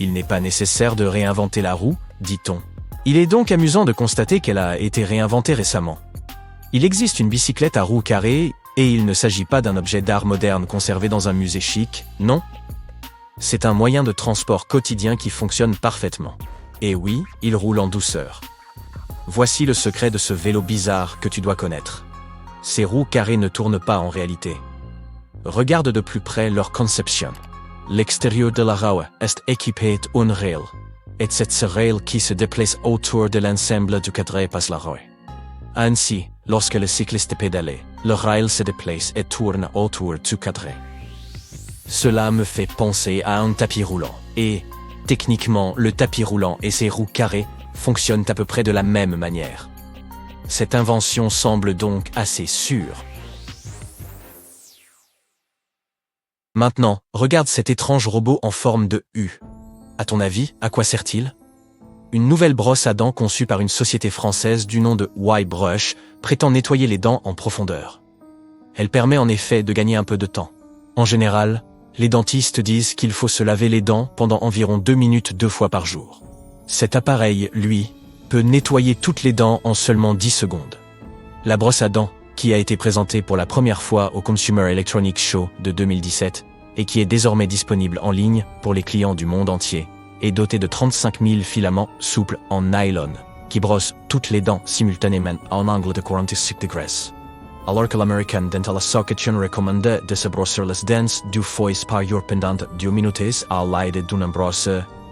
Il n'est pas nécessaire de réinventer la roue, dit-on. Il est donc amusant de constater qu'elle a été réinventée récemment. Il existe une bicyclette à roues carrées, et il ne s'agit pas d'un objet d'art moderne conservé dans un musée chic, non. C'est un moyen de transport quotidien qui fonctionne parfaitement. Et oui, il roule en douceur. Voici le secret de ce vélo bizarre que tu dois connaître. Ces roues carrées ne tournent pas en réalité. Regarde de plus près leur conception. L'extérieur de la roue est équipé d'un rail. Et c'est ce rail qui se déplace autour de l'ensemble du cadre par la roue. Ainsi, lorsque le cycliste pédale, le rail se déplace et tourne autour du cadre. Cela me fait penser à un tapis roulant. Et, techniquement, le tapis roulant et ses roues carrées fonctionnent à peu près de la même manière. Cette invention semble donc assez sûre. Maintenant, regarde cet étrange robot en forme de U. À ton avis, à quoi sert-il? Une nouvelle brosse à dents conçue par une société française du nom de Y-Brush prétend nettoyer les dents en profondeur. Elle permet en effet de gagner un peu de temps. En général, les dentistes disent qu'il faut se laver les dents pendant environ 2 minutes 2 fois par jour. Cet appareil, lui, peut nettoyer toutes les dents en seulement 10 secondes. La brosse à dents, qui a été présentée pour la première fois au Consumer Electronics Show de 2017 et qui est désormais disponible en ligne pour les clients du monde entier, est dotée de 35 000 filaments souples en nylon, qui brossent toutes les dents simultanément à un angle de 46 degrés. Alors que l'American Dental Association recommande de se brosser les dents 2 fois par jour pendant 2 minutes à l'aide d'une brosse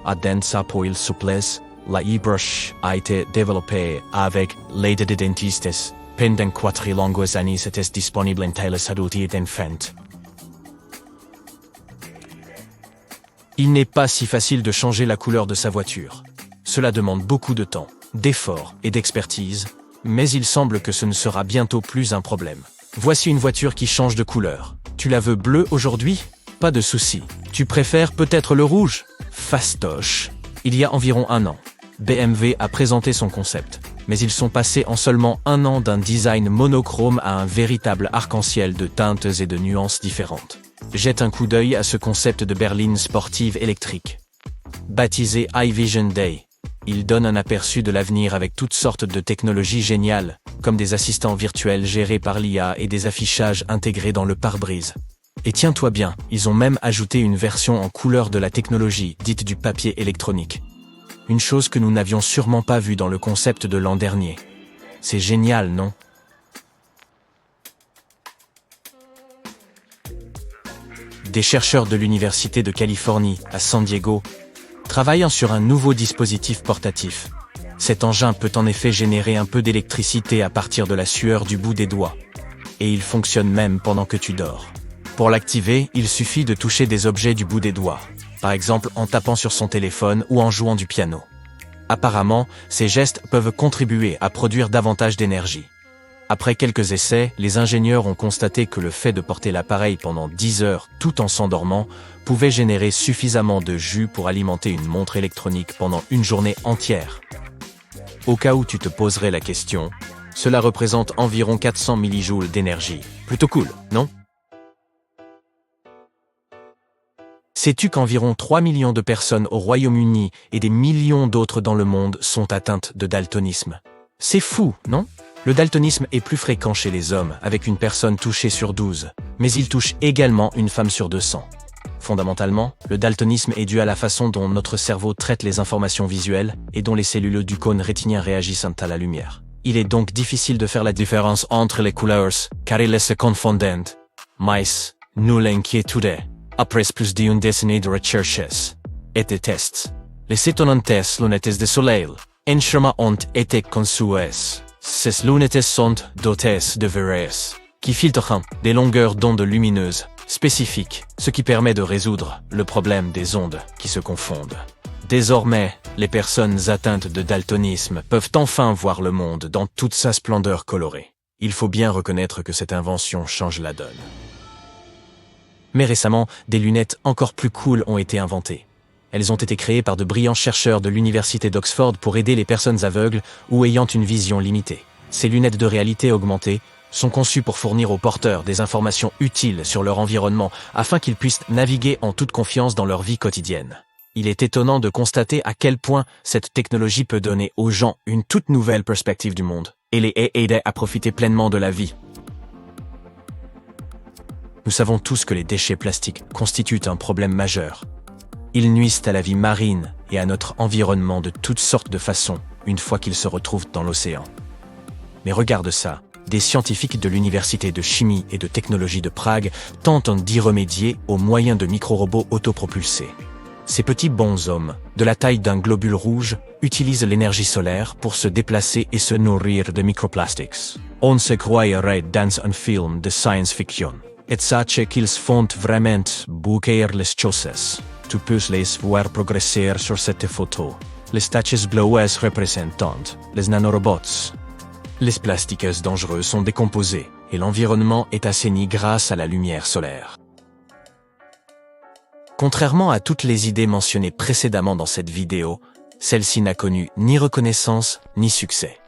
à dents à poils souples, la e-brush a été développée avec l'aide de dentistes. Pendant 4 longues années, c'était disponible en les adultes et enfants. Il n'est pas si facile de changer la couleur de sa voiture. Cela demande beaucoup de temps, d'efforts et d'expertise, mais il semble que ce ne sera bientôt plus un problème. Voici une voiture qui change de couleur. Tu la veux bleue aujourd'hui? Pas de souci. Tu préfères peut-être le rouge? Fastoche. Il y a environ 1 an, BMW a présenté son concept, mais ils sont passés en seulement 1 an d'un design monochrome à un véritable arc-en-ciel de teintes et de nuances différentes. Jette un coup d'œil à ce concept de berline sportive électrique. Baptisé iVision Day, il donne un aperçu de l'avenir avec toutes sortes de technologies géniales, comme des assistants virtuels gérés par l'IA et des affichages intégrés dans le pare-brise. Et tiens-toi bien, ils ont même ajouté une version en couleur de la technologie, dite du papier électronique. Une chose que nous n'avions sûrement pas vue dans le concept de l'an dernier. C'est génial, non? Des chercheurs de l'Université de Californie, à San Diego, travaillent sur un nouveau dispositif portatif. Cet engin peut en effet générer un peu d'électricité à partir de la sueur du bout des doigts. Et il fonctionne même pendant que tu dors. Pour l'activer, il suffit de toucher des objets du bout des doigts, par exemple en tapant sur son téléphone ou en jouant du piano. Apparemment, ces gestes peuvent contribuer à produire davantage d'énergie. Après quelques essais, les ingénieurs ont constaté que le fait de porter l'appareil pendant 10 heures tout en s'endormant pouvait générer suffisamment de jus pour alimenter une montre électronique pendant une journée entière. Au cas où tu te poserais la question, cela représente environ 400 millijoules d'énergie. Plutôt cool, non? Sais-tu qu'environ 3 millions de personnes au Royaume-Uni et des millions d'autres dans le monde sont atteintes de daltonisme? C'est fou, non? Le daltonisme est plus fréquent chez les hommes, avec une personne touchée sur 12, mais il touche également une femme sur 200. Fondamentalement, le daltonisme est dû à la façon dont notre cerveau traite les informations visuelles et dont les cellules du cône rétinien réagissent à la lumière. Il est donc difficile de faire la différence entre les couleurs, car elles se confondent. Mais, nulle inquiétude. Après plus d'une décennie de recherches et de tests, les étonnantes lunettes de soleil instruments ont été conçues. Ces lunettes sont dotées de verres qui filtrent des longueurs d'onde lumineuses spécifiques, ce qui permet de résoudre le problème des ondes qui se confondent. Désormais, les personnes atteintes de daltonisme peuvent enfin voir le monde dans toute sa splendeur colorée. Il faut bien reconnaître que cette invention change la donne. Mais récemment, des lunettes encore plus cool ont été inventées. Elles ont été créées par de brillants chercheurs de l'université d'Oxford pour aider les personnes aveugles ou ayant une vision limitée. Ces lunettes de réalité augmentée sont conçues pour fournir aux porteurs des informations utiles sur leur environnement afin qu'ils puissent naviguer en toute confiance dans leur vie quotidienne. Il est étonnant de constater à quel point cette technologie peut donner aux gens une toute nouvelle perspective du monde et les aider à profiter pleinement de la vie. Nous savons tous que les déchets plastiques constituent un problème majeur. Ils nuisent à la vie marine et à notre environnement de toutes sortes de façons une fois qu'ils se retrouvent dans l'océan. Mais regarde ça, des scientifiques de l'Université de chimie et de technologie de Prague tentent d'y remédier au moyen de micro-robots autopropulsés. Ces petits bonshommes, de la taille d'un globule rouge, utilisent l'énergie solaire pour se déplacer et se nourrir de microplastics. On se croirait dans un film de science-fiction. Et sache qu'ils font vraiment bouquer les choses. Tu peux les voir progresser sur cette photo. Les taches bleues représentent les nanorobots. Les plastiques dangereux sont décomposés et l'environnement est assaini grâce à la lumière solaire. Contrairement à toutes les idées mentionnées précédemment dans cette vidéo, celle-ci n'a connu ni reconnaissance ni succès.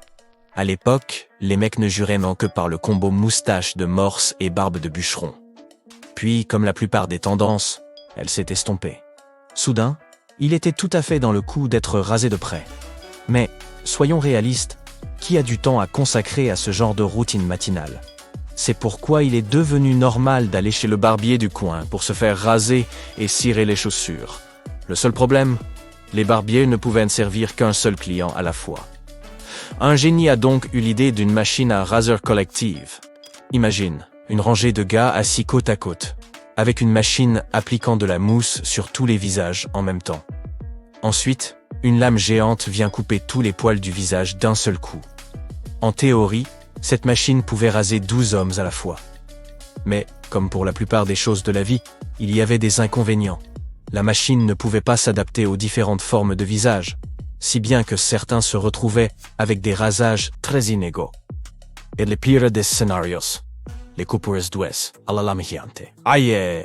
À l'époque, les mecs ne juraient que par le combo moustache de morse et barbe de bûcheron. Puis, comme la plupart des tendances, elle s'est estompée. Soudain, il était tout à fait dans le coup d'être rasé de près. Mais, soyons réalistes, qui a du temps à consacrer à ce genre de routine matinale ? C'est pourquoi il est devenu normal d'aller chez le barbier du coin pour se faire raser et cirer les chaussures. Le seul problème, les barbiers ne pouvaient ne servir qu'un seul client à la fois. Un génie a donc eu l'idée d'une machine à raser collective. Imagine, une rangée de gars assis côte à côte, avec une machine appliquant de la mousse sur tous les visages en même temps. Ensuite, une lame géante vient couper tous les poils du visage d'un seul coup. En théorie, cette machine pouvait raser 12 hommes à la fois. Mais, comme pour la plupart des choses de la vie, il y avait des inconvénients. La machine ne pouvait pas s'adapter aux différentes formes de visage, si bien que certains se retrouvaient avec des rasages très inégaux. Et le pire des scénarios, les coupures douces à la lame géante. Aïe!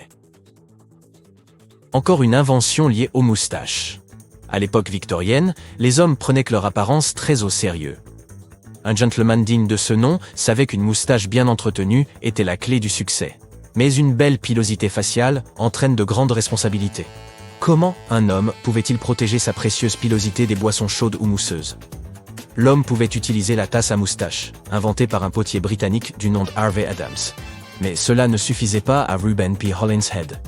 Encore une invention liée aux moustaches. À l'époque victorienne, les hommes prenaient leur apparence très au sérieux. Un gentleman digne de ce nom savait qu'une moustache bien entretenue était la clé du succès. Mais une belle pilosité faciale entraîne de grandes responsabilités. Comment un homme pouvait-il protéger sa précieuse pilosité des boissons chaudes ou mousseuses ? L'homme pouvait utiliser la tasse à moustache, inventée par un potier britannique du nom de Harvey Adams. Mais cela ne suffisait pas à Reuben P. Hollinshead,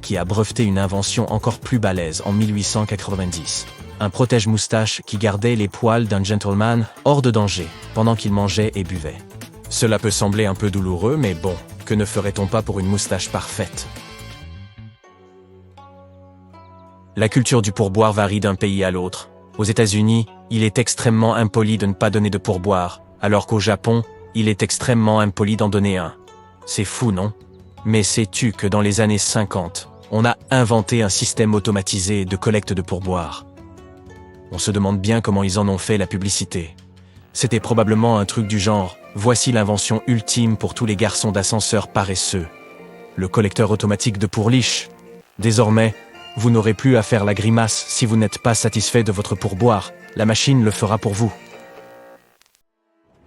qui a breveté une invention encore plus balèze en 1890. Un protège-moustache qui gardait les poils d'un gentleman hors de danger pendant qu'il mangeait et buvait. Cela peut sembler un peu douloureux, mais bon, que ne ferait-on pas pour une moustache parfaite ? La culture du pourboire varie d'un pays à l'autre. Aux États-Unis, il est extrêmement impoli de ne pas donner de pourboire, alors qu'au Japon, il est extrêmement impoli d'en donner un. C'est fou, non ? Mais sais-tu que dans les années 50, on a inventé un système automatisé de collecte de pourboire ? On se demande bien comment ils en ont fait la publicité. C'était probablement un truc du genre « Voici l'invention ultime pour tous les garçons d'ascenseur paresseux. Le collecteur automatique de pourliche. Désormais, vous n'aurez plus à faire la grimace si vous n'êtes pas satisfait de votre pourboire. La machine le fera pour vous. »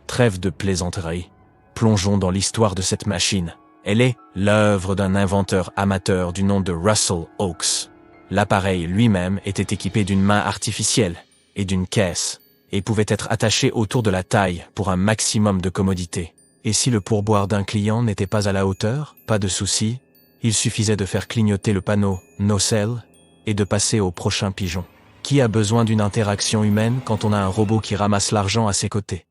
Trêve de plaisanterie. Plongeons dans l'histoire de cette machine. Elle est l'œuvre d'un inventeur amateur du nom de Russell Oakes. L'appareil lui-même était équipé d'une main artificielle et d'une caisse, et pouvait être attaché autour de la taille pour un maximum de commodité. Et si le pourboire d'un client n'était pas à la hauteur, pas de souci, il suffisait de faire clignoter le panneau « No sell » et de passer au prochain pigeon. Qui a besoin d'une interaction humaine quand on a un robot qui ramasse l'argent à ses côtés ?